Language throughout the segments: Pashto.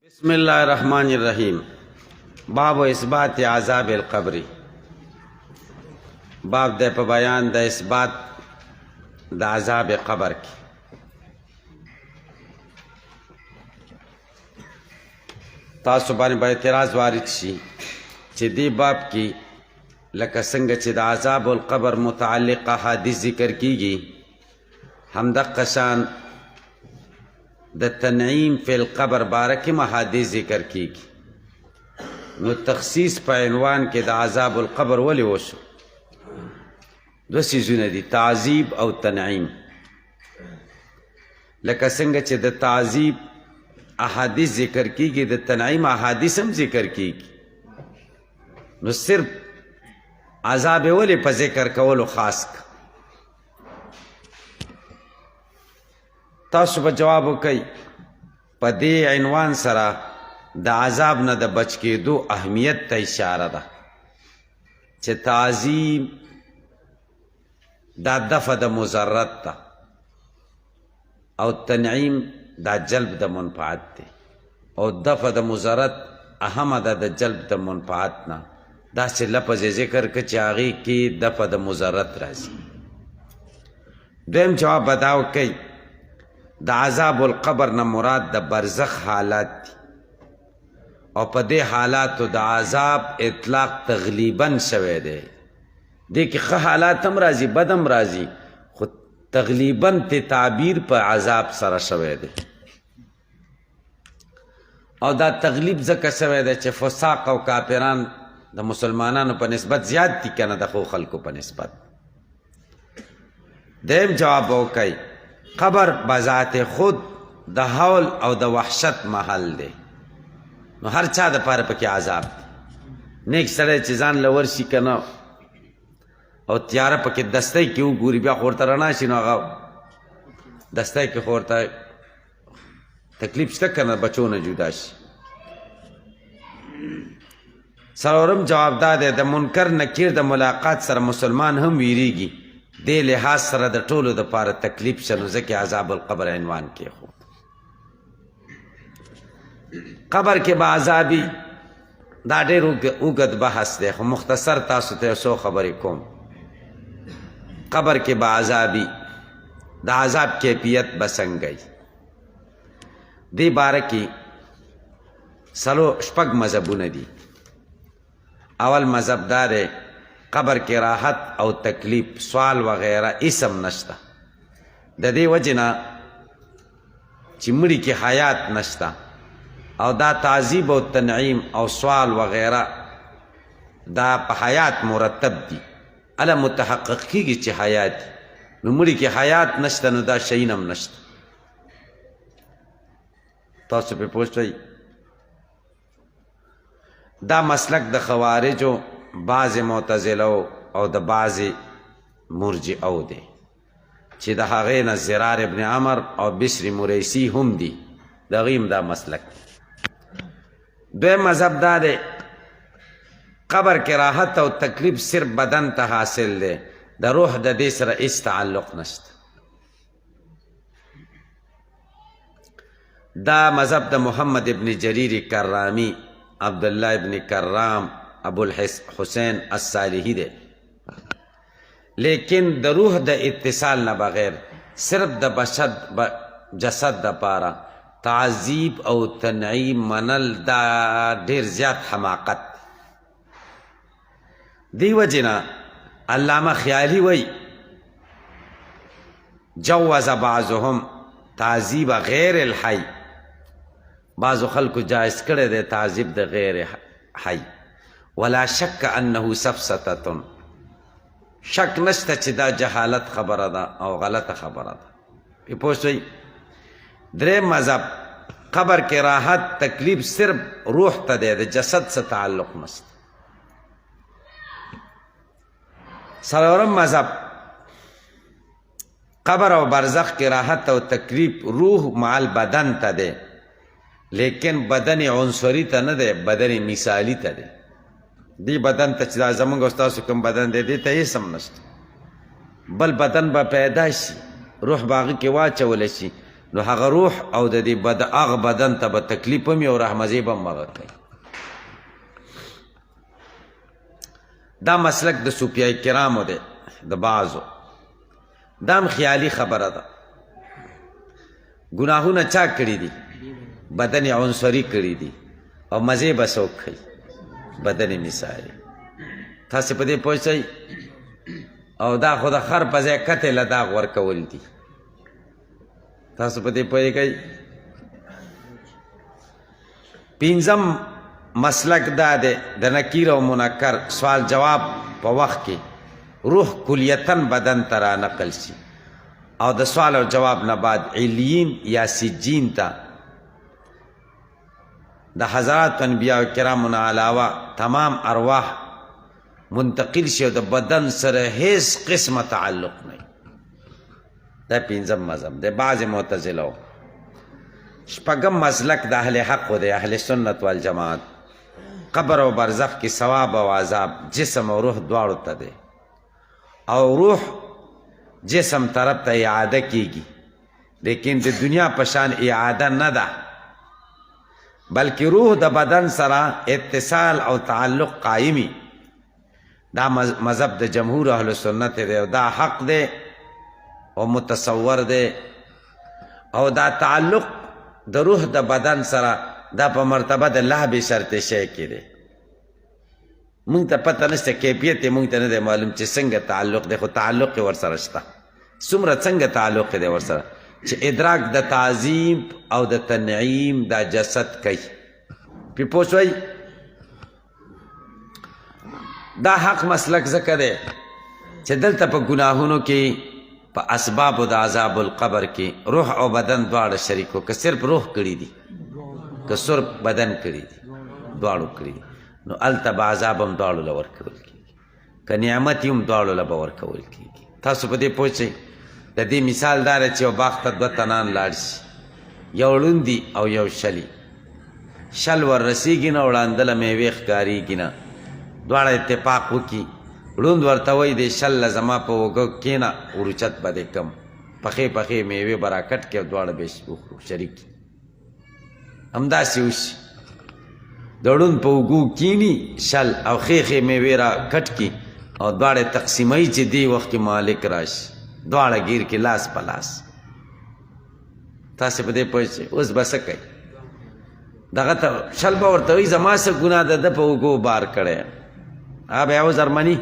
بسم الله الرحمن الرحیم. باب اثبات عذاب القبر. باب د په بیان د اثبات د عذاب قبر کی. تاسو باندې اعتراض وارد شي چې دی باب کی لکه څنګه چې د عذاب القبر متعلق احادیث ذکر کیږي همدغه شان د تنعیم فی القبر بارک محادث ذکر کیږي. نو تخصیص په عنوان کې د عذاب القبر ولې وشو؟ دو څیزونه دي، تعذیب او تنعیم. لکه څنګه چې د تعذیب احادیث ذکر کیږي د تنعیم احادیث هم ذکر کیږي. نو صرف عذاب ولې په ذکر کولو خاص کا؟ تاسو به جواب وکئ په دې عنوان سره د عذاب نه د بچ کېدو اهمیت ته اشاره ده چې تعظیم دا دفع د مضرت ده او تنعیم دا جلب د منفعت ده او دفع د مضرت اهمه ده د جلب د منفعت نه. داسې لفظ ذکر که چې هغې کې دفع د مضرت راځي. دویم جواب به دا وکئ د عذاب القبر نه مراد د برزخ حالات دي او په دې حالاتو د عذاب اطلاق تغلیبا شوی دی. دې کې ښه حالات هم راځي بد هم راځي خو تغلیبا ته تعبیر په عذاب سره شوی دی او دا تغلیب ځکه شوی دی چې فساق او کافران د مسلمانانو په نسبت زیات دي که نه د ښو خلکو په نسبت. دویم جواب وکئ قبر بذات خود د حول او د وحشت محل دی. نو هر چا د پاره پکې عذاب دی. نیک سړی چې ځان له ورشي که نه او تیاره پکې دستی کې وګوري بیا خو ورته رڼا شي نو هغه دستی کې خو ورته تکلیف شته که نه بچو نه جدا شي. څلورم جواب دا دی د منکر نکیر د ملاقات سره مسلمان هم ویریږي. دې لحاظ سره د ټولو دپاره تکلیف شه نو ځکه عذاب القبر عنوان کېښود. قبر کې به عذابي دا ډېر اوږد بحث دی خو مختصر تاسو ته یو څو خبرې کوم. قبر کې به عذابي د عذاب کیفیت به څنګه وي؟ دې باره کې شپږ مذهبونه دي. اول مذهب دا دی قبر کې راحت او تکلیف سوال وغیرہ اسم نشته. د دې وجې نه چې مړي کې حیات نشته او دا تعذیب او تنعیم او سوال وغیرہ دا په حیات مرتب دي. اله متحقق کیږي چې حیات دي نو مړي کې حیات نشته نو دا شیین هم نشته. تاسو پې پوه شئ. دا مسلک د خوارجو بعض معتزلو او د بعض مرجئو دی چې د هغې نه زرار ابن عمر او بشر مریسی هم دي د هغې هم دا مسلک. دویم مذهب دا دی قبر کې راحت او تکلیف صرف بدن ته حاصل دی د روح د دې سره هیڅ تعلق نشته. دا مذهب د محمد ابن جریر کرامی عبدالله ابن کرام ابو الحسین الصالحی دے. لیکن د روح د اتصال نه بغیر صرف د جسد د پاره تعذیب او تنعیم منل دا ډیر زیات حماقت. دی وجنا علامه خیالی وی جوز بعضهم تعذیب غیر الحی. بعضو خلکو جائز کړی دی تعذیب د غیر حی. ولا شک انه سفسطه شک نشته چې دا جهالت خبره ده او غلطه خبره ده. پوه شئ. دریم مذهب قبر کې راحت تکلیف صرف روح ته دی د جسد سره تعلق نشته. څلورم مذهب قبر او برزخ کې راحت او تکلیف روح مع البدن ته دی لیکن بدن عنصری ته نه دی بدن مثالی ته دی. دی بدن ته چې دا زمونږ او ستاسو کوم بدن دی دې ته هېڅ هم نشته. بل بدن به پیدا شي روح به هغې کې واچولی شي نو هغه روح او د دې هغه بدن ته به تکلیف هم او رحمزی به هم هغه کوي. دا مسلک د صوفیای کرامو دی د بعضو. دا هم خیالي خبره ده. ګناهونه چا کړي دي؟ بدن یې عنصري کړي دي او مزې به څوک کوي؟ بدن یې مثالي. تاسې په دې پوه شئ؟ او دا خو د خر په ځای کتې له داغ ورکول دي. تاسو په دې پوهېږئ؟ پنځم مسلک دا دی د نکیر او منکر سوال جواب په وخت کې روح کلیتاً بدن ته را نقل شي او د سوال او جواب نه بعد علیین یا سجین ته د حضرات انبیاء کرامو نه علاوه تمام ارواح منتقل شي او د بدن سره هیڅ قسمه تعلق نه. دا پنځم مذهب دی بعضې معتزلو. شپږم مسلک د اهل حق دی اهل سنت والجماعت. قبر او برزخ کې ثواب او عذاب جسم او روح دواړو ته دی او روح جسم طرف ته اعاده کیږي لیکن د دنیا په شان اعاده نه ده بلکې روح د بدن سره اتصال او تعلق قایمي. دا مذهب د جمهور اهل سنت دی او دا حق دی او متصور دی او دا تعلق د روح د بدن سره دا په مرتبه د لهب شرط شی کې دی. مونږ ته پته نشته کیفیت یې مونږ ته نه دی معلوم چې څنګه تعلق دی خو تعلق یې ورسره شته. څومره څنګه تعلق دی ورسره چې ادراک د تعظیم او د تنعیم دا جسد کوي. پې پوه شوئ؟ دا حق مسلک ځکه دی چې دلته په ګناهونو کې په اسبابو د عذاب القبر کې روح او بدن دواړه شریکو که صرف روح کړي دي که صرف بدن کړي دي دواړو کړي دي نو هلته به عذاب هم دواړو له ورکول کېږي که نعمت هم دواړو له به ورکول کېږي. تاسو په دې پوه شئ؟ د دې مثال دا دی چې یو باغ ته دوه تنان لاړ شي یو ړوند دي او یو شلي. شل ور رسېږي نه وړاندله میوې ښکارېږي نه دواړه اتفاق وکړي. ړوند ورته وایي دی شل زما په اوږه کښېنه وروچت به دې کم پخې پخې میوې به راکټ کړي او دواړه به وخورو شریک. همداسې وشي د ړوند په اوږو کښېني شل او ښې ښې میوې را کټ کړي او دواړه تقسیموي چې دې وخت کې مالک راشي دواړه ګیر کې لاس په لاس. تاسې په دې پوه شئ؟ اوس به څه کوي؟ دغه ته شل به ورته وایي زما څه ګناه ده ده په اوږو بار کړی هغه به یې عذر مني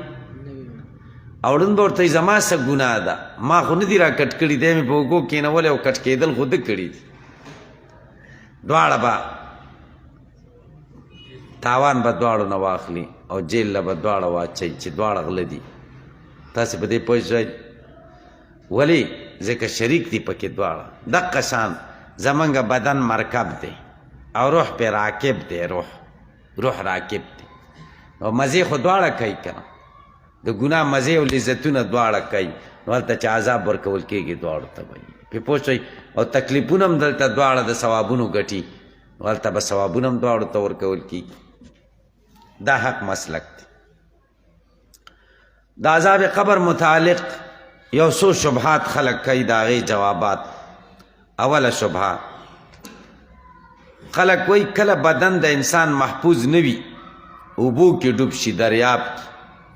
او ړوند به ورته وایي زما څه ګناه ده ما خو نه دي را کټ کړي دی مې په اوږو کښېنولی او کټ کېدل خو ده کړي دي. دواړه به تاوان به دواړو نه واخلي او جیل له به دواړه واچوي چې دواړه غله دي. تاسې په دې پوه شئ؟ ولې ځکه شریک دي پکې دواړه. دقه شان زمونږ بدن مرکب دی او روح پې راکب دی. روح راکب دی او مزې خو دواړه کوي که نه د ګناه مزې او لذتونه دواړه کوي نو هلته چې عذاب ورکول کېږي دواړو ته به پې پوه شئ؟ او تکلیفونه هم دلته دواړه د ثوابونو ګټي نو هلته به ثوابونه هم دواړو ته ورکول کېږي. دا حق مسلک دی. د عذاب قبر متعلق یو څو شبهات خلق کوي د هغې جوابات. اوله شبهه خلق وایي کله بدن د انسان محفوظ نه وي اوبو کې ډوب شي دریاب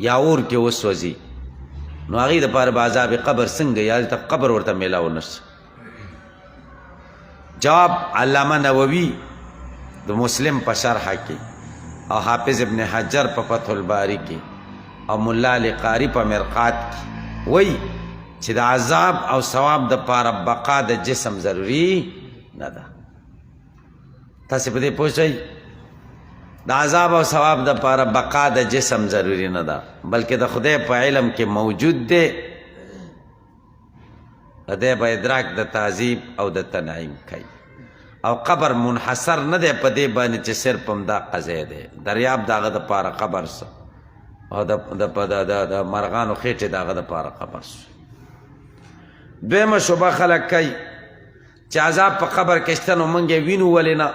یا اور کې وسوځي نو هغې دپاره به عذاب قبر څنګه یا هلته قبر ورته میلاو نه شي. جواب علامه نووي د مسلم په شرحه کې او حافظ ابن حجر په فتح الباری کې او ملا علی قاری په مرقات کې وایي چې د عذاب او ثواب د پاره بقا د جسم ضروری نه ده. تاسې په دې پوه شئ؟ د عذاب او ثواب د پاره بقا د جسم ضروری نه ده بلکې د خدای په علم کې موجود دی. دی به ادراک د تعذیب او د تنعیم کوي او قبر منحصر نه دی په دې باندې چې صرف همدا قضیه دی. دریاب د هغه دپاره قبر سو او د مرغانو خېټې د هغه دپاره قبر سو. دویمه شبه خلک کوي چې عذاب په قبر کې شته نو موږ یې وینو ولې نه.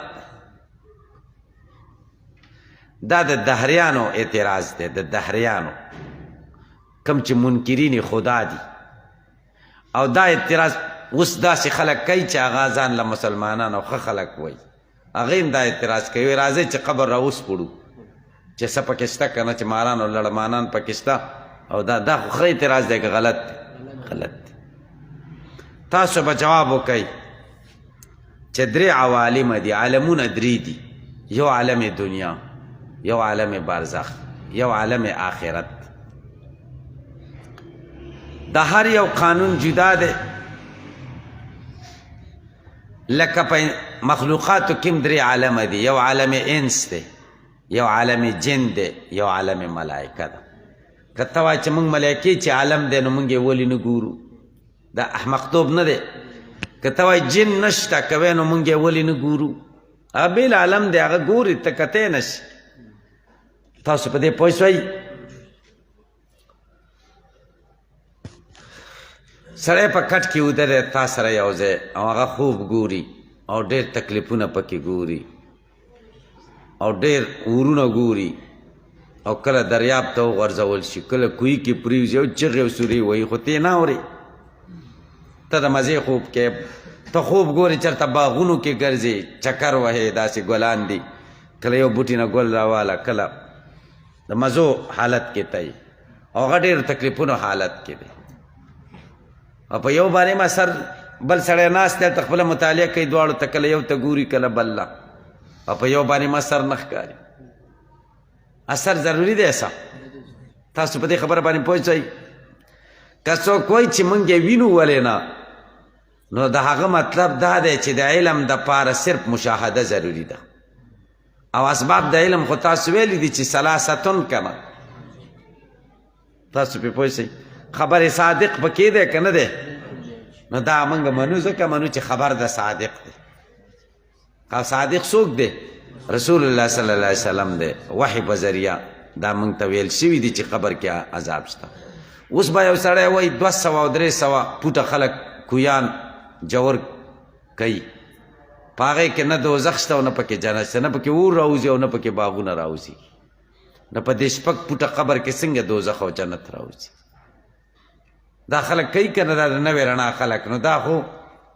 دا د دهریانو اعتراض دی. د دهریانو کوم چې منکرین خدا دي او دا اعتراض اوس داسې خلک کوي چې هغه ځان له مسلمانان او ښه خلک وایي هغه هم دا اعتراض کوي راځئ چې قبر را وسپړو چې څه پکې شته که نه چې ماران او لړمانان پکې شته او دا خو ښه اعتراض دی که غلط دی غلط دی تاسو به جواب وکئ چې درې عوالم دي عالمونه درې دي یو عالم دنیا یو عالم برزخ یو عالم آخرت د هر یو قانون جدا دی لکه په مخلوقاتو کې درې عالمه دي یو عالم انس دی یو عالم جن دی یو عالم ملائکه ده که ته وایې چې موږ ملایکې چې عالم دی نو موږ یې ولې نه ګورو دا احمقتوب نه دی که ته وایې جن نشته کوی نو موږ یې ولې نه ګورو هغه بېل عالم دی هغه ګوري ته کتی نشي تاسو په دې پوه شوئ سړی په کټ کې اوده دی تا سره یو ځای او هغه خوب ګوري او ډېر تکلیفونه پکې ګوري او ډېر اورونه ګوري او کله دریاب ته وغورځول شي کله کوی کې پرېوځي او چغې او سورې وایي خو ته یې نه اورې ته د مزې خوب کې ته خوب ګورې چېرته باغونو کې ګرځې چکر وهې داسې ګلان دي کله یو بوټي نه ګل راواله کله د مزو حالت کې ته او هغه ډېر تکلیفونو حالت کې دی او په یو باندې ما سر بل سړی ناست دی هلته خپله مطالعه کوي دواړو ته کله یو ته ګوري کله بل له او په یو باندې ما سر نه ښکاري اثر ضروري دی ایسا تاسو په دې خبره باندې پوه شئ که څوک وایي چې موږ یې وینو ولې نه نو د هغه مطلب دا دی چې د علم دپاره صرف مشاهده ضروري ده او اسباب د علم خو تاسو ویلی دي چې ثلاثتون که نه تاسو پې پوه شئ خبر صادق پکې دی که نه دی نو دا موږ منو ځکه منو چې خبر د صادق دی او صادق څوک دی رسول الله صلی الله علیه وسلم دی وحی په ذریعه دا موږ ته ویل شوي دي چې قبر کې عذاب شته اوس به یو سړی وایي 200 او 300 پوټه خلک کویان جوړ کوي په هغې کې نه دوزخ شته او نه پکې جنت شته نه پکې اور راوځي او نه پکې باغونه راوځي نه په دې شپږ پوټه قبر کې څنګه دوزخ او جنت راوځي دا خلک کوي که نه دا د نوې رڼا خلک نو دا خو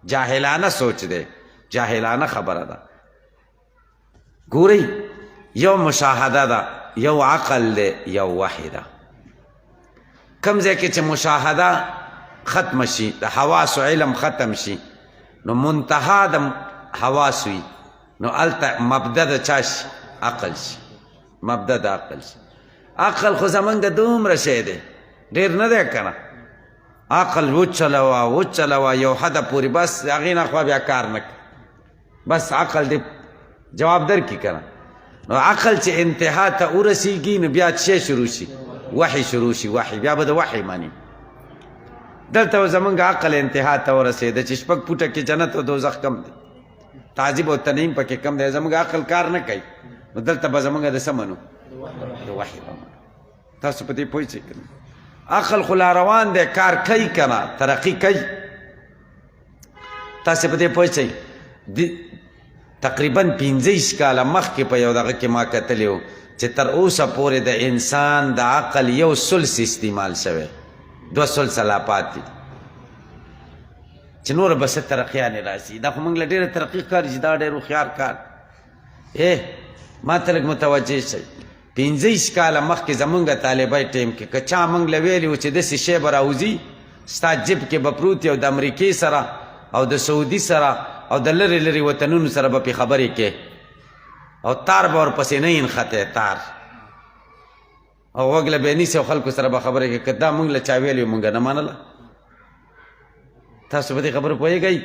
جاهلانه سوچ دی جاهلانه خبره ده ګورئ یو مشاهده ده یو عقل دی یو وحی ده کم ځای کې چې مشاهده ختم شي د حواس علم ختم شي نو منتها د حواس وي نو هلته مبدا د چا شي عقل شي مبدا د عقل شي عقل خو زمونږ دومره شی دی ډېر نه دی که نه عقل وچلوه یو حده پورې بس هغې نه خوا بیا کار نه بس عقل دې جواب در کی که نه نو عقل چې انتها ته ورسیږي نو بیا څه شروع شي وحی شروع شي وحی بیا به د وحی معنی دلته زمونږ عقل انتها ته ورسېده چې شپږ پوټه کې جنت او دوزخ کم دی تعذیب او تنعیم پکې کم دی زمونږ عقل کار نه کوي نو دلته به زمونږ د څه منو د وحی به منو تاسو په دې پوه شئ که نه عقل خو لا روان دی کار کوي که نه ترقي کوي تاسو په دې پوه شئ تقریبا 15 کاله مخکې په یو دغه کې ما کتلی و چې تر اوسه پورې د انسان د عقل یو ثلث استعمال شوی 2 ثلث لا پاتې چې نوره به څه ترقیانې راشي دا خو موږ له ډېره ترقي ښکاري چې دا ډېر هوښیار کار ما ته لږ متوجه شئ 15 کاله مخکې زمونږ طالبی ټیم کې که چا موږ له ویلي و چې داسې شی به راوځي ستا جیب کې به پروت یو د امریکې سره او د سعودي سره او د لرې لرې وطنونو سره به پې خبرې کې او تار به ورپسې نه انختی تار او غوږ له به نیسي او خلکو سره به خبرې کې که دا موږ له چا ویلي موږ نه منله تاسو په دې خبرو پوهېږئ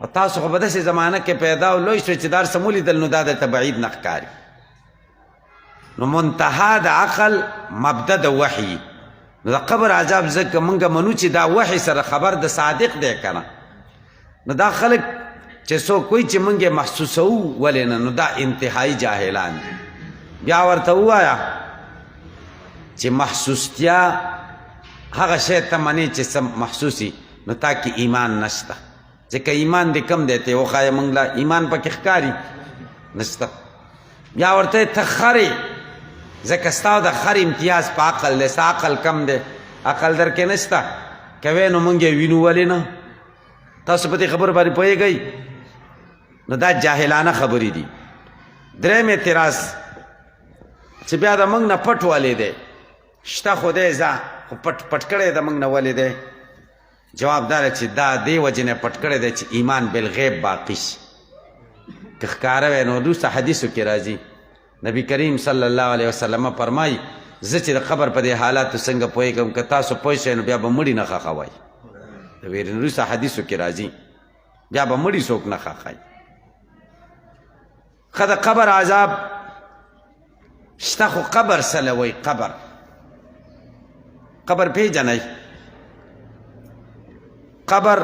او تاسو خو په داسې زمانه کې پیدا او لوی شوئ چې دا هر څه ولیدل نو دا درته بعید نه ښکاري نو منتها د عقل مبدا د وحی نو د قبر عذاب ځکه موږ منو چې دا وحی سره خبر د صادق دی که نه نو دا خلک چې څوک وایي چې موږ یې محسوسوو ولې نه نو دا انتهایی جاهلان دي بیا ورته ووایه چې محسوستیا هغه شی ته منې چې څه محسوسي نو تا کې ایمان نشته ځکه ایمان دې کم دی ته وښایه موږ له ایمان پکې ښکاري نشته بیا ورته ته خرې ځکه ستا د خر امتیاز په عقل دی ستا عقل کم دی عقل در کې نشته کوې نو موږ یې وینو ولې نه تاسو په دې خبرو باندې پوهېږئ؟ نو دا جاهلانه خبرې دي. درېیم اعتراض چې بیا د موږ نه پټ ولې دی، شته خو دی ځه خو پټ کړی د موږ نه ولې دی؟ جواب دا چې دا دې وجې نه پټ کړی دی چې ایمان بالغیب باقي شي. که ښکاره وی نو وروسته حدیثو کې راځي نبی کریم صلی الله علیه وسلم فرمایي زه چې د قبر په دې حالاتو څنګه پوهېږم که تاسو پوه شئ نو بیا به مړي نه ښخوئ. د وروسته حدیثو کې راځي بیا به مړي څوک نه ښخوئ. ښه د قبر عذاب شته خو قبر سله وایي قبر پیژنئ؟ قبر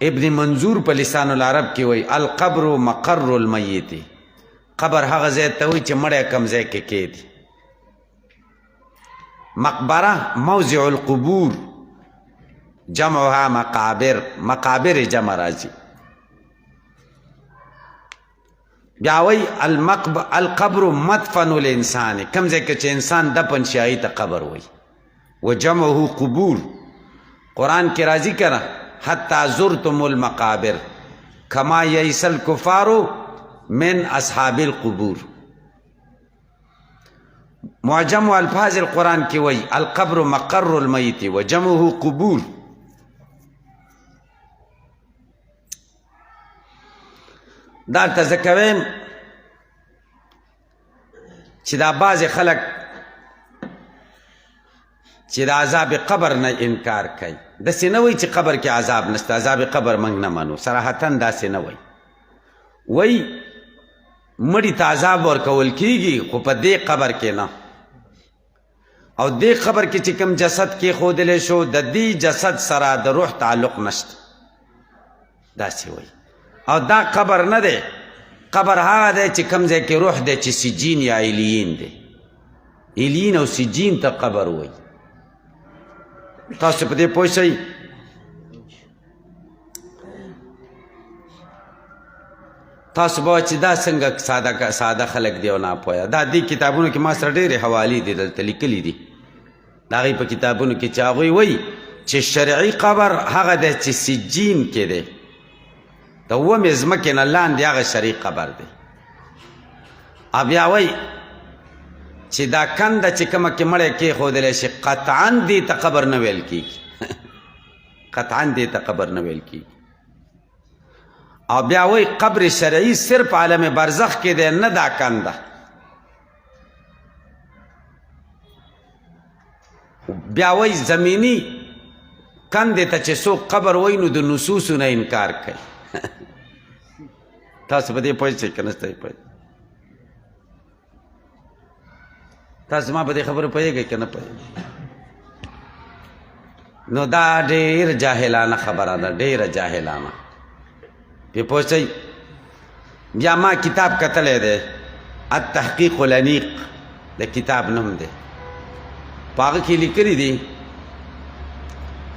ابن منظور په لسان العرب کې وایي القبر مقر المیت. قبر هغه ځای ته وایي چې مړی کم ځای کې کیږي. مقبره موضع القبور جمعها مقابر جمع راځي. بیا وایي القبر مدفن الانسان، کم ځای کې چې انسان دفن شي هغې ته قبر وایي. و جمعه قبور. قرآن کې راځي که نه حتی زرتم المقابر کما یئس الکفار من اصحاب القبور. معجم الفاظ القرآن کې وایي القبر مقر المیت و جمعه قبور. دا تزه کویم چې دا بعضې خلک چې د عذاب قبر نه انکار کوي داسې نه وایي چې قبر کې عذاب نشته، عذاب قبر موږ نه منو، صراحتا داسې نه وایي. وایي مړي ته عذاب ورکول کېږي خو په دې قبر کې نه، او دې قبر کې چې کوم جسد کېښودلی شو د دې جسد سره د روح تعلق نشته، داسې وایي. او دا قبر نه دی، قبر هغه دی چې کوم ځای کې روح دی چې سجین یا ایلیین دی. ایلیین او سجین ته قبر وایي. تاسو په دې پوه شئ؟ تاسو به چې دا څنګه ساده خلک دی او ناپوهه. دا دې کتابونو کې ما سره ډېرې حوالې دي دلته لیکلي دي، د هغې په کتابونو کې چې هغوی وایي چې شرعي قبر هغه دی چې سجین کې دی، د اومې ځمکې نه لاندې هغه شرعي قبر دی. او بیا وایي چې دا کنده چې کومه کې مړی کېښودلی شي قطعا دې ته قبر نه ویل کېږي قطعا دې ته قبر نه ویل کېږي. او بیا وایي قبر شرعي صرف عالم برزخ کې دی، نه دا کنده. بیا وایي زمینی کندې ته چې څوک قبر وایي نو د نصوصو نه انکار کوي. تاسو په دې پوه شئ که نه ستئ پوه؟ تاسو ما په دې خبرو پوهېږئ که نه پوهېږئ؟ نو دا ډېر جاهلانه خبره ده، ډېره جاهلانه. پې پوه شئ؟ بیا ما کتاب کتلی دی التحقیق الانیق د کتاب نوم دی، په هغه کې لیکلي دي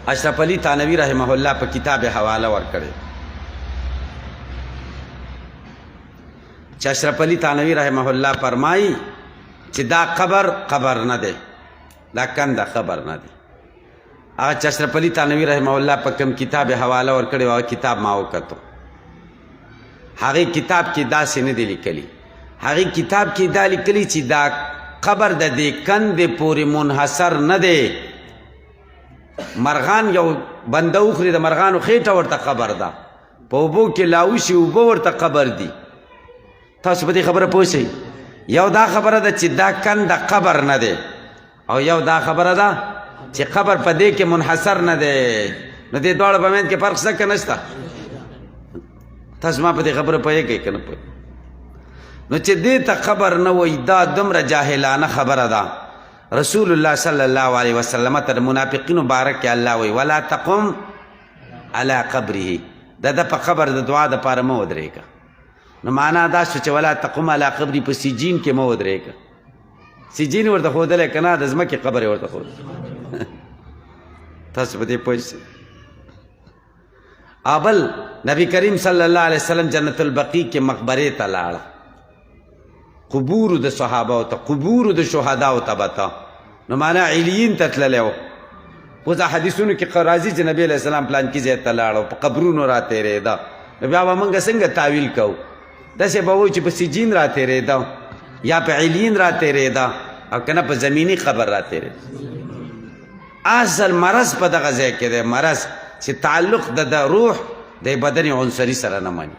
اشرف علي تانوي رحمه الله په کتاب حواله ورکړې چې اشرف علي تانوي رحمه الله فرمایي چې دا قبر نه دی، دا کنده خبر نه دی. هغه چې اشرف علي تانوي رحمه الله په کوم کتاب حواله ورکړې هغه کتاب ما وکتو، هغې کتاب کې داسې نه دی لیکلي. هغې کتاب کې دا لیکلي چې دا قبر د دې کندې پورې منحصر نه دی. مرغان یو بنده وخوري د مرغانو خېټه ورته قبر ده، په اوبو کې لاوشي اوبه ورته قبر دي. تاسو په دې خبره پوه شئ؟ یو دا خبره ده چې دا کنده قبر نه دی، او یو دا خبره ده چې قبر په دې کې منحصر نه دی. نو دې دواړو په منځ کې فرق شته که نشته؟ تاسو ما په دې خبره پوهېږئ که نه پوهېږئ؟ نو چې دې ته قبر نه وایي دا دومره جاهلانه خبره ده. رسول الله صلی الله علیه وسلم ته د منافقینو باره کې الله وایي ولا تقم علی قبره، د ده په قبر د دعا دپاره مه ودرېږه. نو معنا دا شو چې ولا تقم علی قبري په سجین کې مه ودرېږه. سجین ورته ښودلی که نه، د ځمکې قبر یې ورته ښود. تاسو په دې پوه شئ؟ بل نبی کریم صلی الله علیه وسلم جنت البقیع کې مقبرې ته لاړه، قبورو د صحابهو ته، قبورو د شهداو ته به ته، نو معنا علیین ته تللی و. اوس حدیثونو کې راځي چې نبی علیہ السلام پلان کې ځای ته لاړو په قبرونو را تېرېده نو بیا به موږ څنګه تعویل کوو داسې به وایو چې په سجین را تېرېده یا په علیین را تېرېده او که نه په زمینی قبر را تېرېده اصل مرض په دغه ځای کې دی مرض چې تعلق د روح د بدن عنصري سره نه مني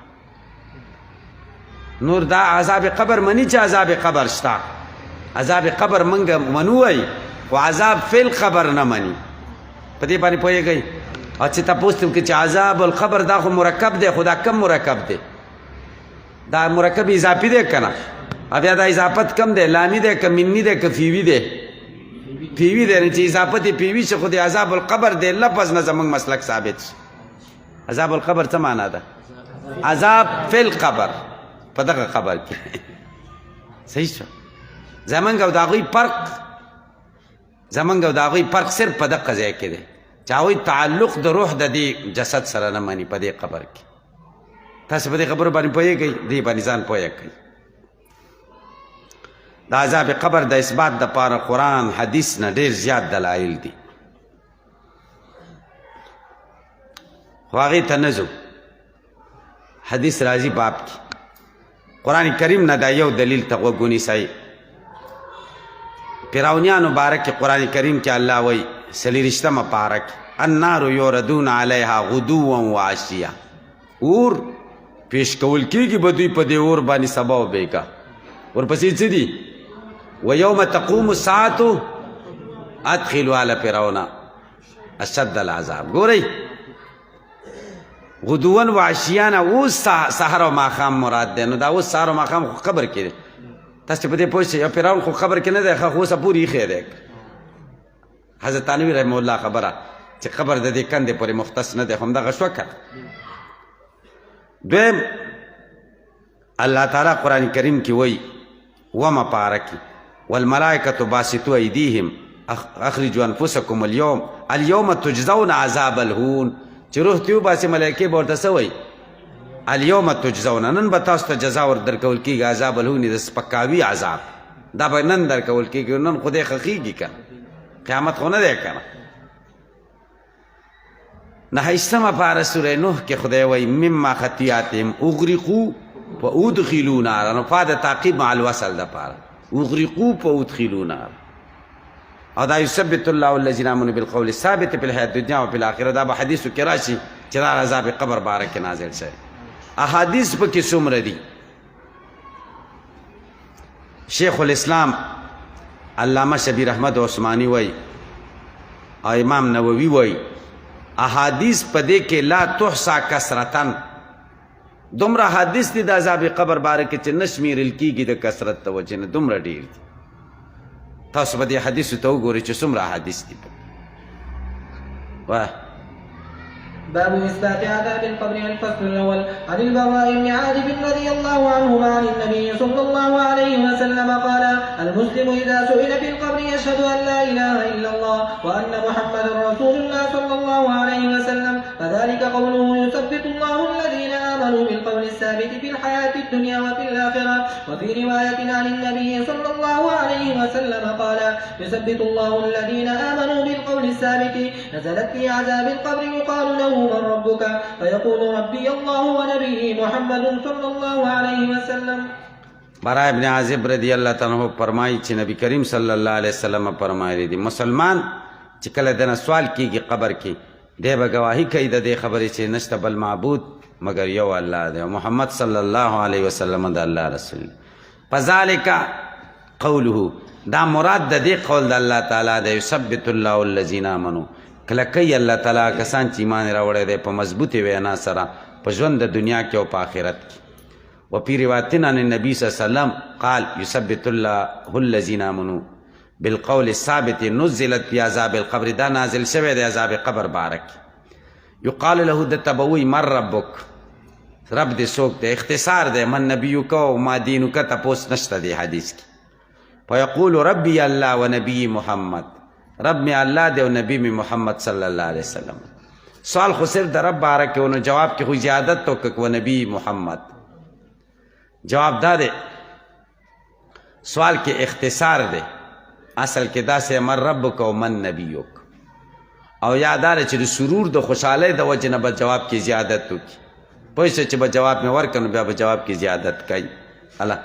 نور دا عذاب قبر مني چې عذاب قبر شته عذاب قبر منګ منو وای او عذاب فی القبر نه مني په دې باندې پوهېږئ او چې تاسو ته چې عذاب القبر دا خو مرکب دی خدا کم مرکب دی دا مرکب اضافي دی کنه بیا دا اضافت کم دی لامی دی که منی دی که فیوی دی فیوی دی چې اضافت فیوی شي خو د عذاب القبر دی لفظ نه زموږ مسلک ثابت شي عذاب القبر څه معنا ده عذاب فی القبر په دغه قبر کې صحیح شو زمونږ او د هغوی فرق زمونږ او د هغوی فرق صرف په دغه ځای کې دی چې هغوی تعلق د روح د دې جسد سره نه مني په دې قبر کې تاسو په دې خبرو باندې پوهېږئ دې باندې ځان پوهه کړئ د عذاب قبر د اثبات دپاره قرآن حدیث نه ډېر زیات دلایل دي خو هغې ته نه ځو حدیث راځي باب کې قرآن کریم نه دا یو دلیل ته غوږ ونیسئ فرعونیانو باره کې قرآن کریم کې الله وایي څلېرویشتمه پاره کې النار یوردون علیها غدوا وعشیا اور پیش کول کېږي به دوی په دې اور باندې سبا و بیګا ورپسې څه دي ویوم تقوم الساعة ادخلوا آل فرعون اشد العذاب ګورئ غدوان و عشیان اوس سحر و ماښام مراد دی نو دا اوس سحر و ماښام خو قبر کې دی تاسو په دې پوه شئ فرعون خو قبر کې نه دی ښه خو اوسه پورې ایښی دی حضرت تانوي رحمه الله خبره چې قبر د دې کندې پورې مختص نه دی خو همدغه شوه که دویم الله تعالی قرآن کریم کې وایي ومه پاره کې والملائکة باسطوا ایدیهم اخرجوا انفسکم اليوم تجزون عذاب الهون چې روح ته وباسي ملایکې به ورته څه وایي اليوم تجزون نن به تاسو ته جزا ور درکول کېږي عذاب الهون د سپکاوي عذاب دا به نن درکول کېږي نن خدای خخېږي که قیامت خو نه دی که نه نهایستمه پاره سوره نوح کې خدای وایي مما خطیاتهم اغرقوا فادخلوا نارا نو فا د تعقیب مع الوصل دپاره اغرقوا فادخلوا نارا او دا یثبت الله الذین آمنوا بالقول الثابت فی الحیاة الدنیا و فی الآخرة دا به حدیثو کې راشي چې دا عذاب قبر باره کې نازل شوی احادیث پکې څومره دي شیخ الاسلام علامه شبیر احمد عثمانی وای او امام نووي وای احادیث په دې کې لا تحصى کثرتن دومره حدیث دي د عذاب قبر باره کې چې نشمیرل کېږي د کثرت د وجې نه دومره ډېر دي تاسو به دې حدیثو ته وګورئ چې څومره حدیث دي واه باب إثبات عذاب القبر الفصل الأول عن البراء بن عازب رضي الله عنهما عن النبي صلى الله عليه وسلم قال المسلم إذا سئل في القبر يشهد أن لا إله إلا الله وأن محمدا رسول الله صلى الله عليه وسلم فذلك قوله يثبت الله الذين آمنوا بالقول الثابت في الحياة الدنيا وفي الآخرة وفي رواية عن النبي صلى الله عليه وسلم قال يثبت الله الذين آمنوا بالقول الثابت نزلت في عذاب القبر يقال له من ربك فيقول ربي الله ونبيه محمد صلى الله عليه وسلم براء ابن عازب رضی اللہ تعالی فرمایي چې نبی کریم صلی الله علیه وسلم فرمایلی دي مسلمان چې کله دنه سوال کیږي قبر کې دی به گواهی کوي د دې خبرې چې نشته بل معبود مگر یو الله دی محمد صلی الله علیه وسلم د الله رسول فذلک قوله دا مراد د دې قول د الله تعالی دی یثبت الله الذین آمنوا کلکی الله تعالی کسان چې ایمان راوړی دی په مضبوطې وینا سره په ژوند د دنیا کې او په آخرت کې وفي روایتنا عن النبي صلی الله علیه وسلم قال يثبت الله الذين آمنوا بالقول الثابت نزلت في عذاب القبر دا نازل شوی د عذاب قبر بارک يقال له د تبوي من ربك رب دې څوک دی اختصار دی من نبیک او ما دینک تپوس نشته دی حدیث کې فيقول ربي الله ونبي محمد رب می الله دی او نبی می محمد صلی الله علیه وسلم سوال خو صرف د رب بارک او جواب کې خو زیادت تو ک نبی محمد جواب دا دی سوال کې اختصار دی اصل کې دا سه من ربک او من نبیک او یادار چې د سرور د خوشحالۍ د وجې نه به جواب کې زیادت وکړي پوه شو چې به جواب مې ورکړ نو بیا به جواب کې زیادت کوي الله.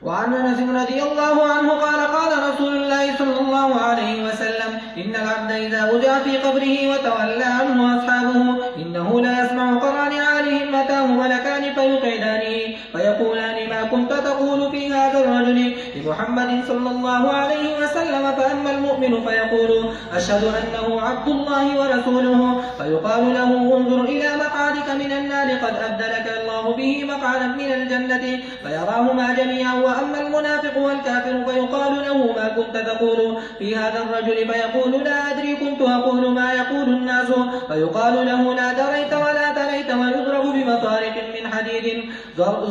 وعن انس رضي الله عنه قال قال رسول الله صلى الله عليه وسلم ان العبد اذا وضع في قبره وتولى عنه اصحابه انه لا يسمع قران عليهم اتاه ملكان فيقعدانه فيقولان ما كنت تقول في هذا الرجل لمحمد صلى الله عليه وسلم فاما المؤمن فيقول اشهد انه عبد الله ورسوله فيقال له انظر الى مقعدك من النار قد ابدلك الله به مقعدا من الجنه فيراهما جميعا. وأما المنافق والكافر فيقال له ما كنت تقول في هذا الرجل فيقول لا أدري كنت أقول ما يقول الناس فيقال له لا دريت ولا تليت ويضرب بمطارق من حديد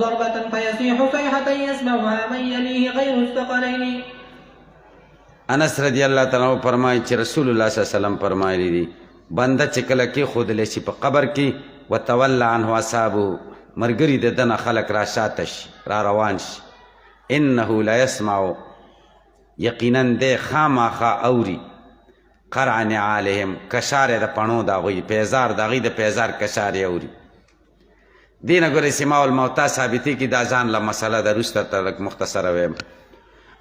ضربة فيصيح صيحة يسمعها من يليه غير الثقلين. انس رضی الله تعالی عنہ فرمایي چې رسول الله صلی الله علیه وسلم فرمایلی دي بنده چې کله کې خود لشي په قبر کې وتولى عنه اصحابه مرګري د دنه خلق را شاتش را روان شي انه لا يسمع یقینا د خامخا اوري قرع نعالهم کشار د پڼو دا غوي پیزار دا غي د پیزار کشار اوري دینه ګره سماع الموتى ثابتي کی دا ځان له مسله د رسته تلک مختصره ویم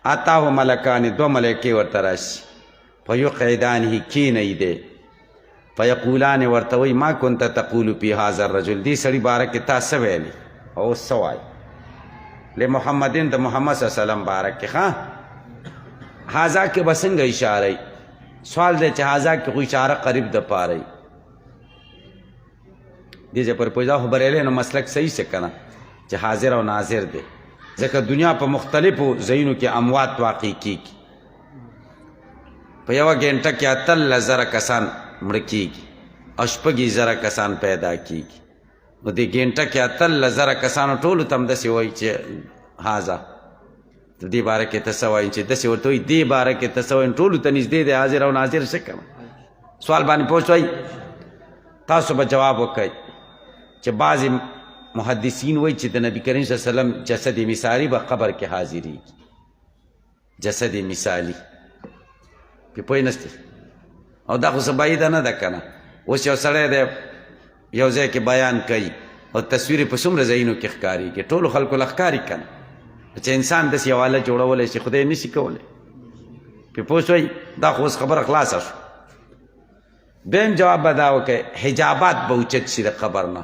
اتاه ملکان دو ملائکه ورته راشي فيقعدانه کینې دي فیقولان ورته وی ما كنت تقول في هذا الرجل دی سړي بارک تاسو ویلي او سوای له محمدین د محمد صلی الله علیه وسلم بارک ښا هاذا کې بسنګ اشاره سوال دی چې هاذا کې خو اشاره قریب د پاره دي چې پر پوجا خبرې له نو مسلک صحیح څه کنه چې حاضر او ناظر دی ځکه دنیا په مختلفو ځایونو کې اموات واقع کیږي په یو غنټه کې اتل زره کسان مړ کیږي او شپږ زره کسان پیدا کیږي نو دې غنټه کې اتل زره کسانو ټولو تم داسې وایي چې هاذا د دې باره کې ته څه وایي چې داسې ورته وایي دې باره کې ته څه وایي ټولو ته نږدې دی حاضر او ناظر څه کوم سوال باندې پوه شوئ تاسو به جواب وکئ چې بعضې محدثین وایي چې د نبي کریم صلی الله علیه وسلم جسد مثالي به قبر کې حاضرېږي جسد مثالي پې پوه نستئ او دا خو څه بعیده نه ده که نه اوس یو سړی دی یو ځای کې بیان کوي او تصویر په څومره ځایونو کې ښکارېږي ټولو خلکو له ښکاري که نه چې انسان داسې یو حالت جوړولی شي خدای نه شي کولی پې پوه شوئ دا خو اوس خبره خلاصه شو دویم جواب به دا وکړئ حجابات به اوچت شي د قبر نه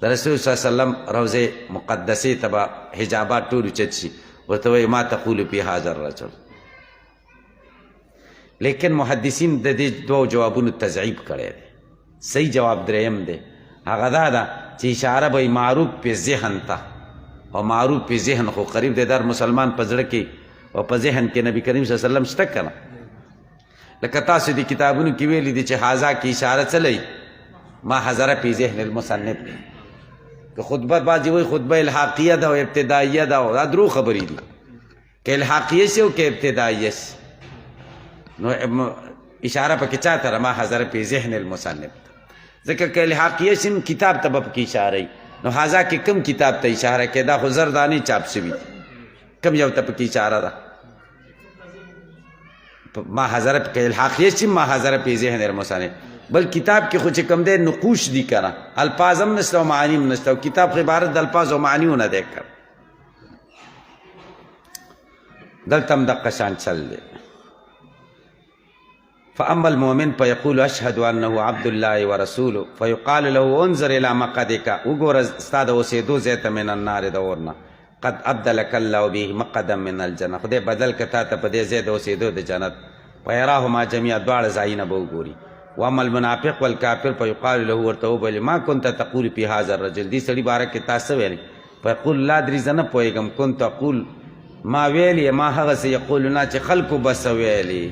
د رسول صلی الله علیه وسلم روضې مقدسې ته به حجابات ټول اوچت شي ورته وایي ما تقول فی هذا الرجل لیکن محدثین د دې دوو جوابونو تضعیف کړی دی صحیح جواب دریم دی هغه دا ده چې اشاره به معروف په ذهن ته او معروف په ذهن خو قریب دی در مسلمان په زړه کې او په ذهن کې نبی کریم صلی الله علیه وسلم شته که نه لکه تاسو دې کتابونو کې ویلي دي چې هاذا کې اشاره څه لئ ما حضره په ذهن المصنف که خطبه بعضې وایي خطبه الحاقیه ده او ابتدائیه ده او دا درو خبرې دي که الحاقیه شي او که ابتدائیه شي نو اشاره پکې چا ته ما حضره په ذهن المصنف ځکه که الحاقیه شي کتاب ته به پکې اشاره نو هاذا کې کوم کتاب ته اشاره کې دا خو زردانې چاپ شوي دي کوم یو ته پکې اشاره ده ما حضره پکې الحاقیه شي ما حضره په ذهن المصنف بل کتاب کې خو چې کوم دی نقوش دي که نه الفاظ هم نشته او معانی هم نشته او کتاب خو عبارت د الفاظ او معانیو نه دی که دلته هم دقه شان چل دی فأما المؤمن فيقول أشهد أنه عبد الله ورسوله فيقال له انظر إلى مقعدك وګوره ستا د اوسېدو ځای ته من النار د اور نه قد أبدلك الله به مقعدا من الجنة خدای بدل که تا ته په دې ځای د اوسېدو د جنت فيراهما جميعا دواړه ځایونه به وګوري واما المنافق والكافر فيقال له ورته وبل ما كنت تقول في هذا الرجل دې سړي باره کې تاسو ویلي فيقول لا ادري زه نه پوهېږم كنت اقول ما ویلي ما هغه څه یقولونه چې خلکو بس ویلي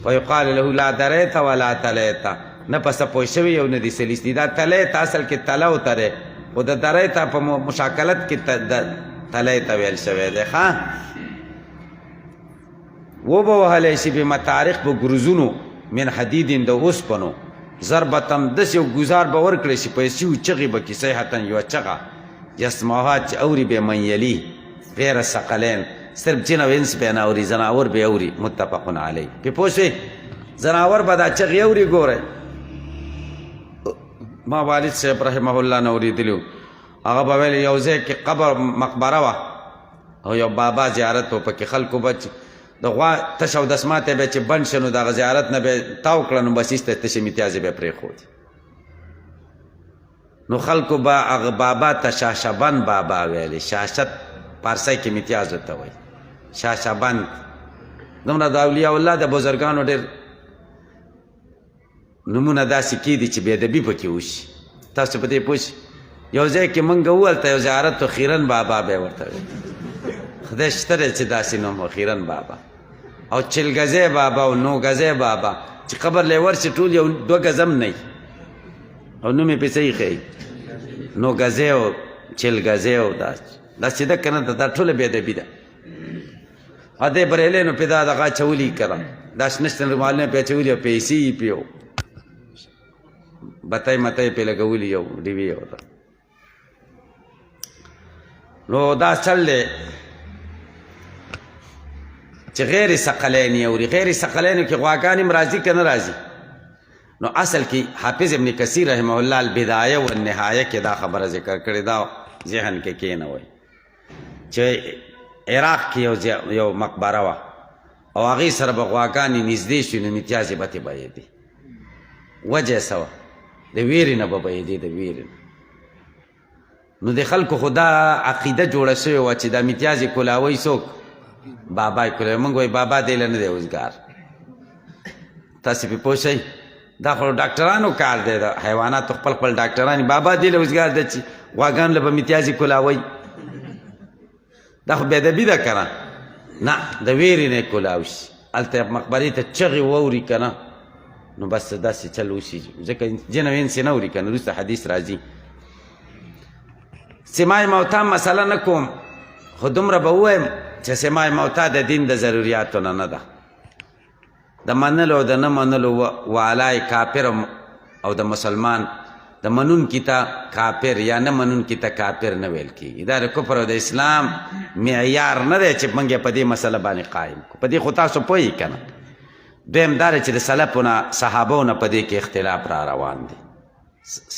فیقال له لا دریت ولا تلیت نه پسه پوه شوي او نه دي سلیستی دا تلیت اصل کې تلو تره خو د دریت په مشاکلت کې تلیت ویل شوی دی ښه وبه وهلی شي په مطارق په ګروزونو من حدیدین د اوسپنو ضربتم داسې یو ګزار به ورکړی شي پیسې و چغې به کې صیحتن یوه چغه یسمعها چې اوري به من یلي غیر ثقلین صرف جن او انس به نه اوري زناور به اوري متفقون علی پې پوه شوې زناور به دا چغې اوري ګوره ما والد صاحب رحمه الله نه اورېدلي هغه به ویل یو ځای کې قبر مقبره وه او یو بابا زیارت و پکې خلکو به د غوا تش او دسماتی به چې بند شه نو دغه زیارت نه به تاو کړه نو بس ایسته تشې میتیازې به پرېښودې نو خلکو به هغه بابا ته شاشبند بابا ویلې شاشت پارسی کې میتیاز ورته وایي شاشبند دومره د اولیاء الله د بزرګانو ډېر نمونه داسې کېدي چې بېادبي پکې وشي تاسو په دې پوه شئ یو ځای کې موږ ووهلته یو زیارت و خیرن بابا به یې ورته ویل خدای شته دی چې داسې نوم و خیرن بابا او چلګزی بابا او نوګزی بابا چې قبر لی ورشي ټول یو دوه ګز هم نه او نوم یې پې څه ایښی نوګزی او چلګزی او دا چې ده که نه دا ټوله بېادبي ده او دی بریلی نو پې دا دغه اچولي که نه دا شنه شنه رومالونه پې اچولي او پیسې یې پې و بتی متی پې لګولي یو ډیوي او نو دا چل دی چې غیر ثقلین اوري غیر ثقلینو کې غواګانې هم راځي که نه راځي نو اصل کې حافظ ابن کثیر رحمه الله البدایه والنهایه کې دا خبره ذکر کړې دا ذهن کې کېنوئ چې عراق کې یو مقبره وه او هغې سره به غواګانې نږدې شوي نو میتیازې به ترې بهېدې وجه یې څه وه د ویرې نه به بهېدې د ویرې نه نو د خلکو خو دا عقیده جوړه شوې وه چې دا میتیازې کولاوی څوک بابا یې کولاوی موږ وایي بابا دی له نه دی اوزګار تاسې پې پوه شئ دا خو ډاکټرانو کار دی د حیواناتو خپل خپل ډاکټران بابا دی له اوزګار دی چې غواګانو له به میتیازې کولاوی دا خو بېادبي ده که نه نه د ویرې نه یې کولاو شي هلته مقبرې ته چغې واوري که نه نو بس داسې چل وشي ځکه جن او انس یې نه اوري که نه وروسته حدیث راځي سماع موتا مسله نه کوم خو دومره به ووایم چې سماع موتا د دین د ضروریاتو نه ده د منلو او د نه منلو والای کافر او د مسلمان د منونکي ته کافر یا نه منونکي ته کافر نه ویل کېږي دا د کفر او د اسلام معیار نه دی چې موږ یې په دې مسله باندې قایم کړو په دې خو تاسو پوهیږئ که نه دویم دا دی چې د سلفو نه صحابو نه په دې کې اختلاف را روان دی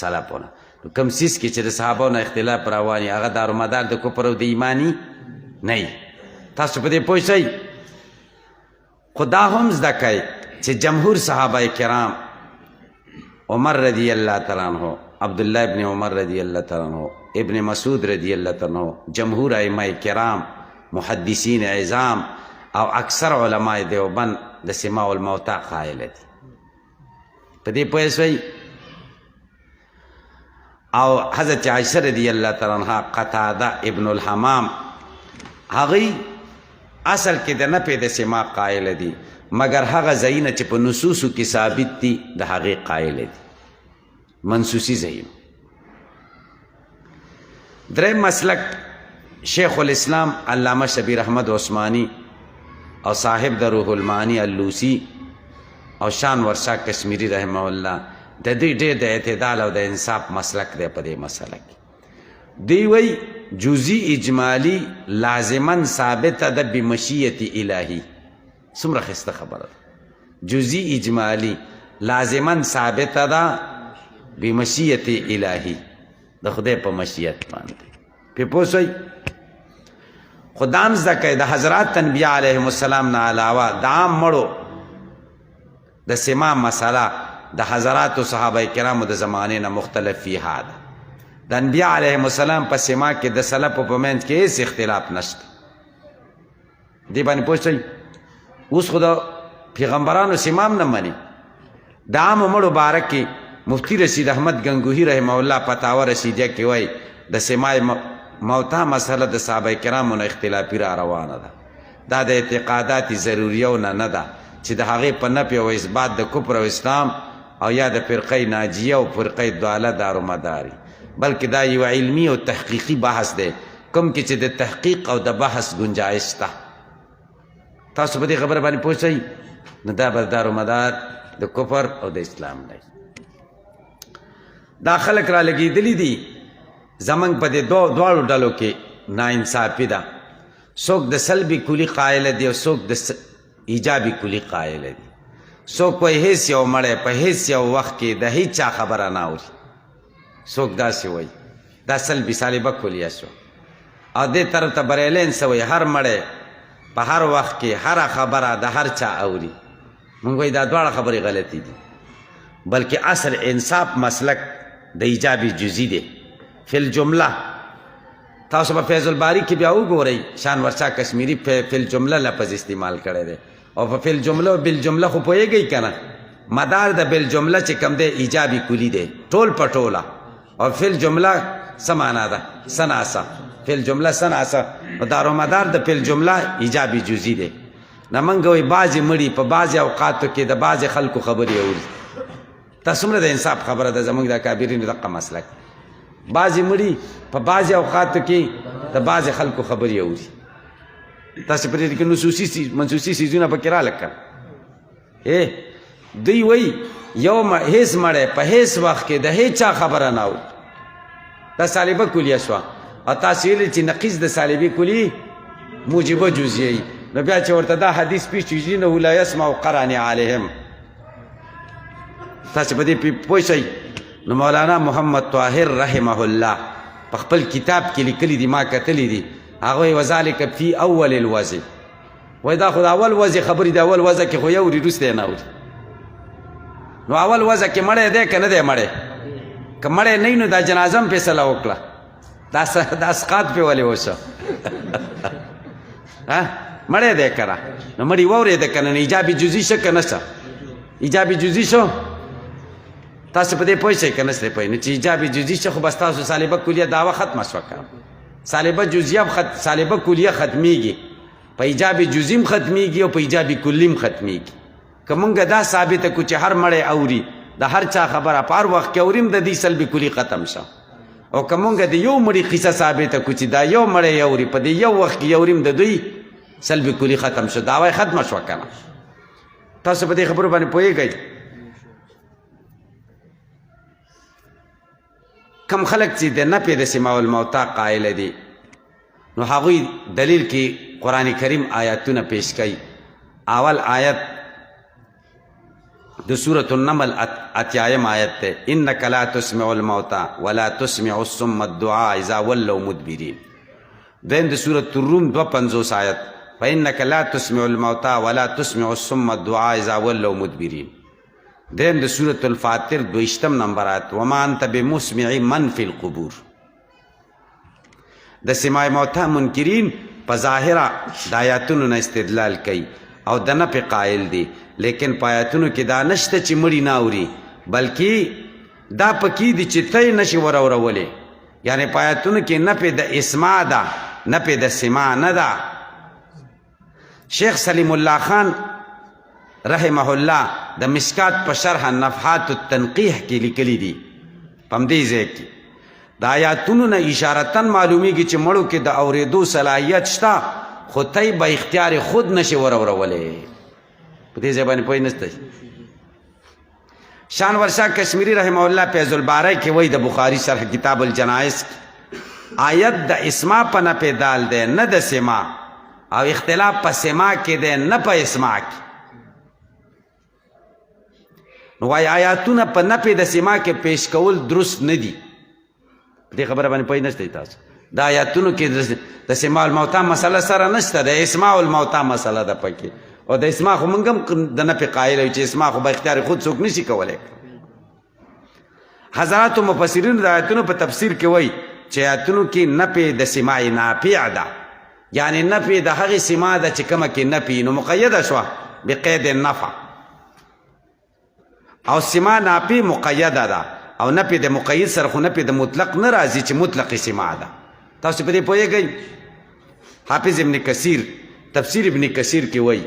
سلفو نه نو کوم څیز کې چې د صحابو نه اختلاف روان وي هغه دارومدار د کفر او د ایماني نه وي تاسو په دې پوه شئ خو دا هم زده کوئ چې جمهور صحابه کرام عمر رضی الله تعالی عنہ عبدالله ابن عمر رضی الله تعالی عنہ ابن مسعود رضی الله تعالی عنہ جمهور ائمه کرام محدثین عظام او اکثر علماء دیوبند د سماع الموتا قائل دي په دې پوه شئ او حضرت عائشہ رضی الله تعالی عنها قتاده ابن الحمام هغوی اصل کې د نفي د سماع قائل دي مگر هغه ځایونه چې په نصوصو کې ثابت دي د هغې قایل دي منصوصي ځایونه دریم مسلک شیخ الاسلام علامه شبیر احمد عثمانی او صاحب د روح المعانی اللوسی او شان ورشا کشمیری رحمه الله د دوی ډېر د اعتدال او د انصاف مسلک دی په دې مسله کې دوی وایي جزئی اجمالی لازما ثابته ده بمشیت الهی څومره ښایسته خبره ده جزئی اجمالی لازما ثابته ده بمشیت الهی د خدای په مشیت باندې پې پوه شئ خو دا هم زده کوئ د حضرات انبیا علیهم السلام نه علاوه د عام مړو د سماع مسله د حضراتو صحابه کرامو د زمانې نه مختلف فیها ده د انبیا علیهم السلام په سماع کې د سلفو په منځ کې هېڅ اختلاف نشته دې باندې پوه شئ اوس خو د پیغمبرانو سماع هم نه مني د عامو مړو باره کې مفتی رشید احمد گنگوهی رحمه الله فتاوی رشیدیه کې وایي د سماع موتا مسله د صحابه کرامو نه اختلافي را روانه ده دا د اعتقادات ضروریو نه ده چې د هغې په نفي او اثبات د کفر او اسلام او یا د فرقه ناجیه او فرقه ضاله دارومداري بلکې دا یو علمي او تحقیقي بحث دی کوم کې چې د تحقیق او د بحث گنجایش شته تاسو په دې خبره باندې پوه شئ نو دا به دارومدار د کفر او د اسلام دی دا خلک را لګېدلي دي زمونږ په دې دواړو ډلو کې ناانصافي ده څوک د سلبي کلي قایله دي او څوک د ایجابي کلي قایله دي څوک وایي هیڅ یو مړی په هیڅ یو وخت کې د هیڅ چا خبره نه اوري څوک داسې وایي دا سلبي سالبه کلیه شوه او دې طرف ته بریلین څه وایي هر مړی په هر وخت کې هره خبره د هر چا اوري موږ وایي دا دواړه خبرې غلطي دي بلکې اصل انصاف مسلک د ایجاب جزئی دی فی الجمله تاسو په فیض الباری کې بیا وګورئ شان ورشاه کشمیری فی الجمله لفظ استعمال کړی دی او په فی الجمله بالجمله خو پوهیږئ که نه مدار د بالجمله چې کوم دی ایجابي کلی دی ټول په ټوله او فی الجمله څه معنا ده سناسه فی الجمله سناسه نو دارومدار د فی الجمله ایجابي جزئی دی نه موږ وایي بعضې مړي په بعضې اوقاتو کې د بعضې خلکو خبرې اوري دا څومره د انصاف خبره ده زموږ د کابرینو دقه مسلک بعضې مړي په بعضې اوقاتو کې د بعضې خلکو خبرې اوري تاسې په دې کې منسوسي څیزونه پکې رالګ کړه دوی وایي یو هیڅ مړی په هیڅ وخت کې د هیڅ چا خبره نه اوري دا سالبه کلیه شوه او تاسې ویلي چې نقیص د سالبې کلیې موجبه جزیه وي نو بیا چې ورته دا حدیث پیش کېږي انه لا یسمع قران علیهم تاسې په دې پوه شئ نو مولانا محمد طاهر رحمه الله په خپل کتاب کې لیکلي دي ما کتلی دي هغه وایي وذلک فی اول الوضع وایي دا خو د اول وضع خبرې د اول وضع کې خو یې اوري وروسته یې نه اوري نو اول وضع کې مړی دی که نه دی مړی که مړی نه وي نو دا جنازه هم فیصله وکړه دا اسقاط پې ولې وشو مړی دی که نه نو مړي واورېده که نه ایجابي جزي شه که نه شه ایجابي جزي شو تاسو په دې پوه شئ که نه شئ پوه نو چې ایجابي جزي شه خو بس تاسو سالبه کلیه دعوه ختمه شوه که سالبه کلیه ختمیږي په ایجابي جزي هم ختمیږي او په ایجابي کلي هم ختمیږي که مونږ دا ثابته کړو چې هر مړی اوري د هر چا خبره په هر وخت کې اوري د دې سلبي کلي ختم شه او که مونږ د یو مړي قصه ثابته کړو چې دا یو مړی اوري په دې یو وخت کې اوري د دوی سلبي کلي ختم شو دعوه یې ختمه شوه که نه تاسو په دې خبرو باندې پوهیږئ کم خلک چې د نفي د سماع الموتا قایله دي نو هغوی دلیل کې قرآن کریم آیاتونه پیش کوي اول آیت د سورة النمل اتیایم آیت ده انک لا تسمع الموتا ولا تسمع الصم الدعاء اذا ولوا مدبرین دین د سورة الروم 250 آیت فانک لا تسمع الموتا ولا تسمع الصم الدعاء اذا ولوا مدبرین دین د سورة الفاتر 20 نمبر آیت وما انت بمسمع من فی القبور د سماع موتا منکرین په ظاهره د آیاتونو نه استدلال کوي او د نفي قائل دي لیکن په آیاتونو کې دا نشته چې مړي نه اوري بلکې دا پکې دي چې ته یې نشي ورورولی یعنې په آیاتونو کې نفي د اسماع ده نفي د سماع نه ده شیخ سلیم الله خان رحمه الله د مشکات په شرح نفحات التنقیح کې لیکلي دي په همدې ځای کې د آیاتونو نه اشارتن معلومیږي چې مړو کې د اورېدو صلاحیت شته خو تی به اختیار خود نشي ورورولی په دې ځای باندې پوه نسته شان ورشاه کشمیری رحمه الله فیض الباری کې وایي د بخاري شرح کتاب الجنائز آیت د اسماع په نفي دال دی نه د سماع او اختلاف په سماع کې دی نه په اسماع کې نو وایي آیاتونه په نفي د سماع کې پیش کول درست نه دي دې خبره باندې پوه نشته تاسو د آیاتونو کې د سماع الموتا مسله سره نشته د اسماع الموتا مسله ده پکې او د اسماع خو موږ هم د نفي قایل یو چې اسماع خو به اختیار خود څوک نشي کولی حضراتو مفسرینو د آیاتونو په تفسیر کې وایي چې آیاتونو کې نفي د سماع نافع ده یعنی نفي د هغې سماع ده چې کومه کې نفي نو مقیده شوه بقید النفع او سماع نافع مقیده ده او نفي د مقید سره خو نفي د مطلق نه راځي چې مطلق سماع ده تاسو په دې پوهیږئ حافظ ابن کثیر تفسیر ابن کثیر کې وایي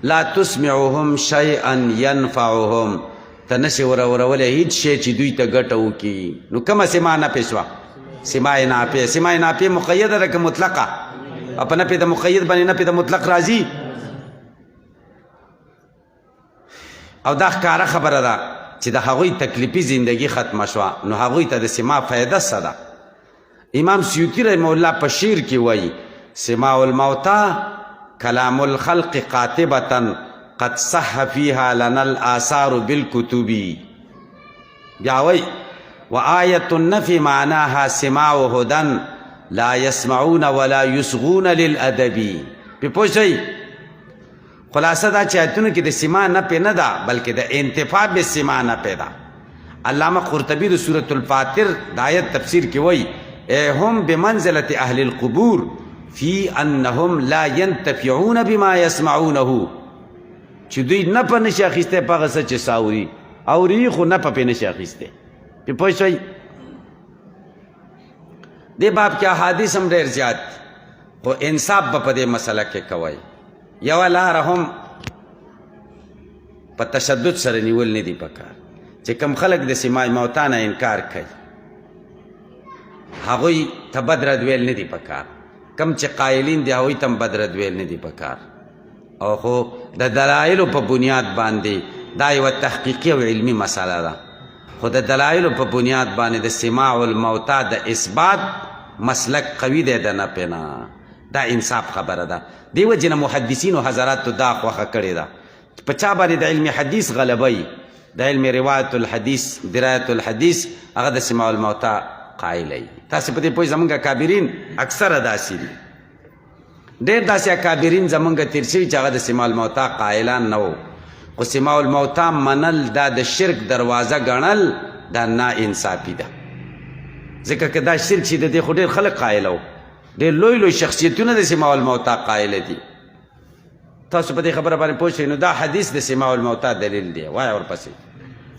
لا تسمعهم شیئا ینفعهم ته نشي ورورولی هیڅ شی چې دوی ته ګټه وکړي نو کومه سماع نفع شوه سماع نافع مقیده ده که مطلقه او په نفي د مقید باندې نفي د مطلق راځي او دا ښکاره خبره ده چې د هغوی تکلیفي زندگی ختمه شوه نو هغوی ته د سماع فایده څه ده امام سیوطي رحمه الله په شعر کې وایي سماع الموتا کلام الخلق قاطبة قد صح فيها لنا الآثار بالكتب. بیا وی وآیة النفی معناها سماع هدن لا يسمعون ولا يصغون للادب. په پوه شئ خلاصه دا چې آیتونو کې د سماع نفی نه ده بلکې د انتفاع بالسماع نفی ده. علامه قرطبی د سورة الفاتر د آیت تفسیر کې وی هم بمنزلة اهل القبور فی انهم لا ينتفعون بما يسمعونه، چې دوی نفع نشي اخیستی په هغه څه چې ساوري اوري خو نفع پې نشي اخیستی. په پوه شئ دې باب کې احادیث هم ډېر زیات خو انصاف به په دې مسله کې کوئ. یوه لاره هم په تشدد سره نیول نه دي پکار چې کم خلک د سماع موتا نه انکار کوي هغوی ته بد رد ویل نه دي پکار. کم چې قایلین دي هغوی ته هم بد رد ویل نه دي پکار. او خو د دلایلو په بنیاد باندې دا یوه تحقیقي او علمي مسله ده، خو د دلایلو په بنیاد باندې د سماع الموتا د اثبات مسلک قوي دی د نفی نه. دا انصاف خبره ده. دې وجې نه محدثینو حضراتو دا خوښه کړې ده په چا باندې د علم حدیث غلبه د علم روایت الحدیث درایت الحدیث هغه د سماع الموتا قایل. تاسې په دې پوه زمونږ اکابرین اکثره داسې دي، ډېر داسې اکابرین زمونږ تېر شوي چې هغه د سماع الموتا قایلان نه وو، خو سماع الموتا منل دا د شرک دروازه ګڼل دا نا انصافي ده. ځکه که دا شرک شي د دې خو ډېر خلک قایله وو، ډېر لوی لوی شخصیتونه د سماع الموتا قایله دي. تاسو په دې خبره باندې پوه شئ نو دا حدیث د سماع الموتا دلیل دی. وایه ورپسې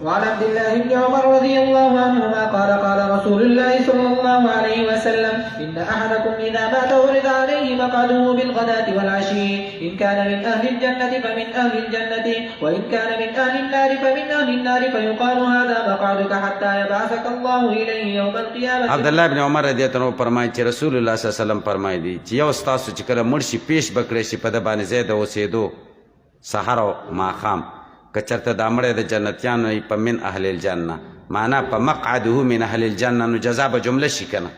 وعن عبد الله بن عمر رضي الله عنهما قال قال رسول الله صلى الله عليه وسلم إن أحدكم إذا مات ولد عليه مقعده بالغداة والعشي إن كان من أهل الجنة فمن أهل الجنة وإن كان من أهل النار فمن أهل النار فيقال هذا مقعدك حتى يبعثك الله إليه يوم القيامة. عبد الله بن عمر رضی الله عنه فرمایي چې رسول الله صلی الله علیه وسلم فرمایي دي چې یو ستاسو چې کله مړ شي پیش بکړی شي په ده باندې ځای د اوسېدو سحر او ماښام که چېرته دا مړی د جنتیانو وي په من اهل الجنه معنا په مقعده من اهل الجنه نو جزا به جمله شي که نه.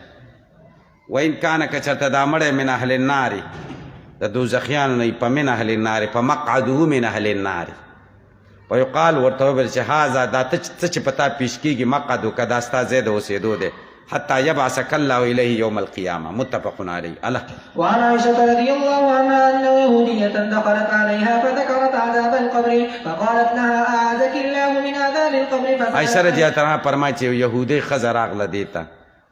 وان کانه که چېرته دا مړی من اهل النار د دوزخیانو نه په من اهل النار په مقعده من اهل النار ویقال ورته وویل چې هذا دا څه چې په تا پیش کېږي مقعدک دا ستا ځای د اوسېدو دی حتى يبعثك الله إليه يوم القيامة. متفق عليه. الله. وعن عائشة رضي الله عنها أن يهودية دخلت عليها فذكرت عذاب القبر فقالت لها أعاذك الله من عذاب القبر. عائشة رضي الله عنها فرمایي چې یهودي ښځه راغله دې ته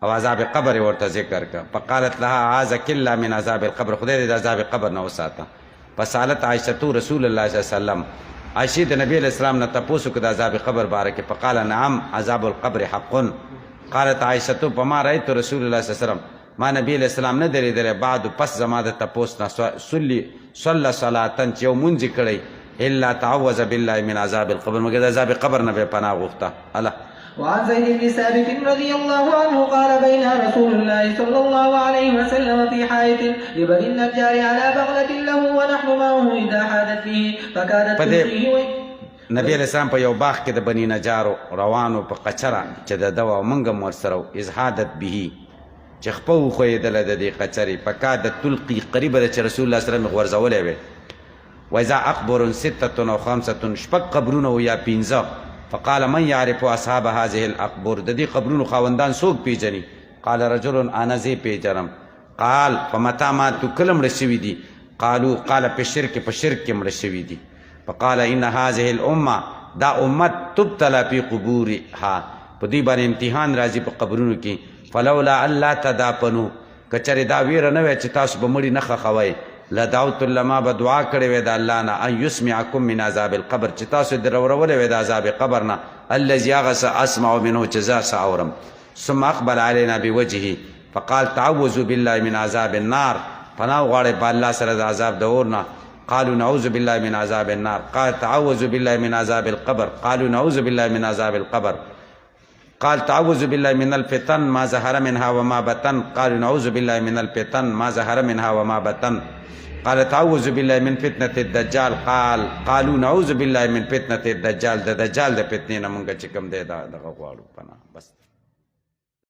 او عذاب قبر ورته ذکر کړه. فقالت لها أعاذك الله من عذاب القبر، خدای دې د عذاب قبر نه وساته. فسالت عائشة رسول الله صلی الله علیه وسلم، عائشې د نبي علیه السلام نه تپوس وکړه د عذاب قبر باره کې. فقال نعم عذاب القبر حق. قالت عائشة فما رأيت رسول الله صلی الله علیه وسلم، ما نبی علیہ السلام نه دی لیدلی بعد پس زما د تپوس نه صلی صلاتن چې یو مونځ کړی الا تعوذ بالله من عذاب القبر مګر د عذاب قبر نه به پناه غوښته. الله. وعن زيد بن ثابت رضي الله عنه قال بينها رسول الله صلى الله عليه وسلم في حائط لبني النجار على بغلة له ونحن معه إذا حادت به فكادت تلقيه. نبی علیہ السلام په یو باغ کې د بني نجارو روانو په قچره چې د ده او موږ هم ورسره و اذ حادت به چې خپه وښویېدله د دې قچرې فکادت تلقي قریبه ده چې رسول الله صلی الله علیه وسلم غورځولی وی. وإذا أقبر ستة أو خمسة شپږ قبرونه یا پنځه. فقال من يعرف أصحاب هذه الأقبر، د دې قبرونو خاوندان څوک پیژني؟ قال رجل أنا زه پیژنم. قال فمتى ماتوا کله مړه شوي دي؟ قالوا قال په شرک کې مړه شوي دي. فقال ان هذه الامه دا امت تبتلى في قبورها په دې باندې امتحان راځي په قبرونو کې. فلولا الله تدافنوا کچره دا ویره نه وي چې تاسو به مړي نه خخوي لدعوت لما به دعا کړې وې د الله نه ان يسمعكم من عذاب القبر چې تاسو درورولې وې د عذاب قبر نه الذي غس اسمع منه جزاء ساورم. ثم اقبل علينا بوجهه فقال تعوذوا بالله من عذاب النار، پناه غواړئ په الله سره د عذاب د اور نه. قالوا نعوذ بالله من عذاب النار. قال تعوذوا بالله من عذاب القبر. قالوا نعوذ بالله من عذاب القبر. قال تعوذ بالله من الفتن ما ظهر منها وما بطن. قالوا نعوذ بالله من الفتن ما ظهر منها وما بطن. قال تعوذ بالله من فتنة الدجال. قالوا نعوذ بالله من فتنة الدجال. د دجال د فتنې نه مونږ چې کوم دی دا دغه غواړو پناه. بس